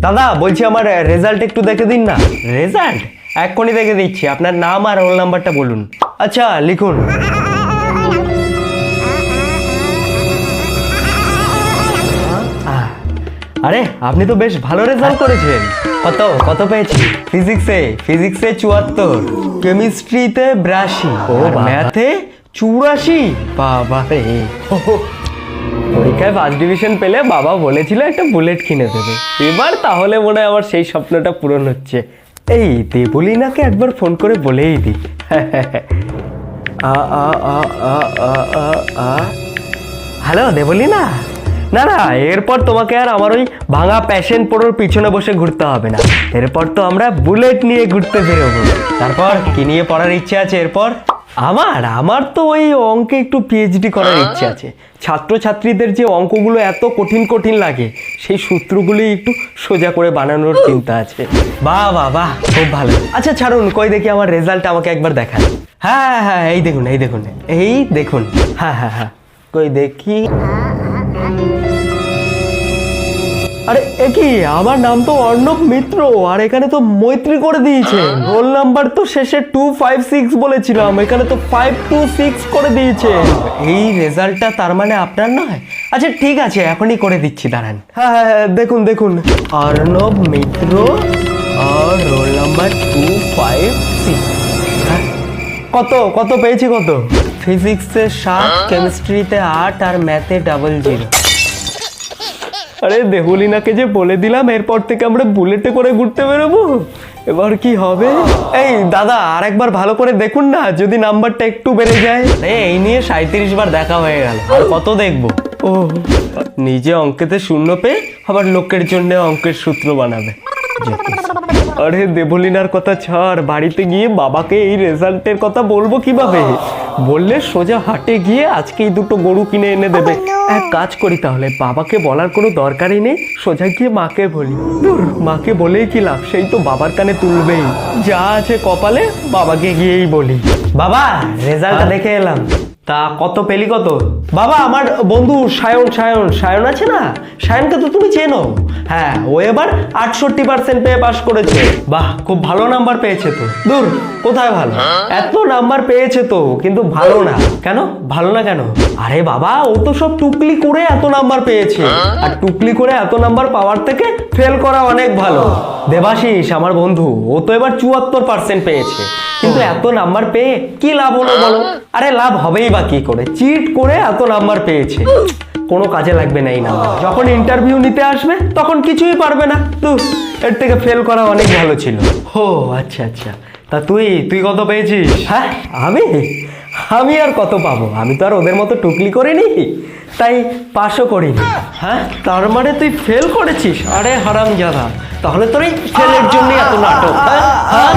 দাদা বলছি আমার রেজাল্ট একটু দেখে দিন না। রেজাল্ট এক্ষুনি দেখে দিচ্ছি, আপনার নাম আর রোল নাম্বারটা বলুন। আচ্ছা লিখুন। আরে আপনি তো বেশ ভালো রেজাল্ট করেছেন। কত কত পেয়েছি? ফিজিক্সে 74, কেমিস্ট্রিতে 82, ও ম্যাথে 84। বাবা রে, পরীক্ষায় ফার্স্ট ডিভিশন পেলে বাবা বলেছিল একটা বুলেট কিনে দেবে। এবার তাহলে মনে হয় আমার সেই স্বপ্নটা পূরণ হচ্ছে। এই দেবলীনাকে একবার ফোন করে বলেই দিই। হ্যালো দেবলীনা, না না এরপর তোমাকে আর আমার ওই ভাঙা প্যাশন প্রোর পিছনে বসে ঘুরতে হবে না। এরপর তো আমরা বুলেট নিয়ে ঘুরতে বেরোবো। তারপর কি নিয়ে পড়ার ইচ্ছে আছে এরপর? আমার তো ওই অঙ্কে একটু পিএইচডি করার ইচ্ছে আছে। ছাত্রছাত্রীদের যে অঙ্কগুলো এত কঠিন কঠিন লাগে, সেই সূত্রগুলি একটু সোজা করে বানানোর চিন্তা আছে। বাহ বাহ বাহ, খুব ভালো। আচ্ছা ছাড়ুন, কই দেখি আমার রেজাল্ট আমাকে একবার দেখান। হ্যাঁ হ্যাঁ এই দেখুন এই দেখুন এই দেখুন, হ্যাঁ হ্যাঁ হ্যাঁ কই দেখি। আরে কি, আমার নাম তো অর্ণব মিত্র, আর এখানে তো মৈত্রী করে দিয়েছে। রোল নাম্বার তো শেষে 256 বলেছিলাম, এখানে তো 526 করে দিয়েছে। এই রেজাল্টটা তার মানে আপনার নয়? আচ্ছা ঠিক আছে, এখনই করে দিচ্ছি, দাঁড়ান। হ্যাঁ হ্যাঁ দেখুন দেখুন, অর্ণব মিত্র আর রোল নাম্বার 256। হ্যাঁ কত কত পেয়েছি কত? ফিজিক্সে 7, কেমিস্ট্রিতে 8 আর ম্যাথে 00। আরে দেবলীনাকে যে বলে দিলাম এরপর থেকে আমরা বুলেটে করে ঘুরতে বেরোবো। এবার কি হবে? এই দাদা আর একবার ভালো করে দেখুন না, যদি নাম্বারটা একটু বেড়ে যায়। এই নিয়ে 37 বার দেখা হয়ে গেল, আর কত দেখবো? ও নিজে অঙ্কেতে শূন্য পেয়ে আবার লোকের জন্য অঙ্কের সূত্র বানাবে। আরে দেবলীনার কথা ছাড়, বাড়িতে গিয়ে বাবাকে এই রেজাল্টের কথা বলবো কিভাবে? বললে সোজা হাটে গিয়ে আজকেই 2টো গরু কিনে এনে দেবে। এক কাজ করি তাহলে, বাবাকে বলার কোনো দরকারই নেই, সোজা গিয়ে মাকে বলি। মাকে বলেই কি লাভ, সেই তো বাবার কানে তুলবেই। যা আছে কপালে বাবাকে গিয়েই বলি। বাবা রেজাল্টটা দেখে এলাম। তা কত পেলি কত? বাবা আমার বন্ধু সায়ন আছে না, সায়নকে তো তুমি চেনো। হ্যাঁ ও এবার 68% পেয়ে পাশ করেছে। বাহ খুব ভালো নাম্বার পেয়েছে তো। দূর কোথায় ভালো, এত নাম্বার পেয়েছে তো, কিন্তু ভালো না কেন? ভালো না কেন? আরে বাবা ও তো সব টুকলি করে এত নাম্বার পেয়েছে, আর টুকলি করে এত নাম্বার পাওয়ার থেকে ফেল করা অনেক ভালো। দেবাশিস আমার বন্ধু, ও তো এবার 74% পেয়েছে, কিন্তু এত নাম্বার পেয়ে কি লাভ হলো বলো? আরে লাভ হবেই বা কি করে, চিট করে এত নাম্বার পেয়েছে, কোনো কাজে লাগবে না এই নাম্বার। যখন ইন্টারভিউ নিতে আসবে তখন কিছুই পারবে না। তো এর থেকে ফেল করা অনেক ভালো ছিল। ও আচ্ছা আচ্ছা, তা তুই কত পেয়েছিস? হ্যাঁ আমি আর কত পাবো, আমি তো আর ওদের মতো টুকলি করিনি, তাই পাশও করিনি। হ্যাঁ তার মানে তুই ফেল করেছিস? আরে হারামজাদা, তাহলে তোর এই ফেলের জন্যই এত নাটক। হ্যাঁ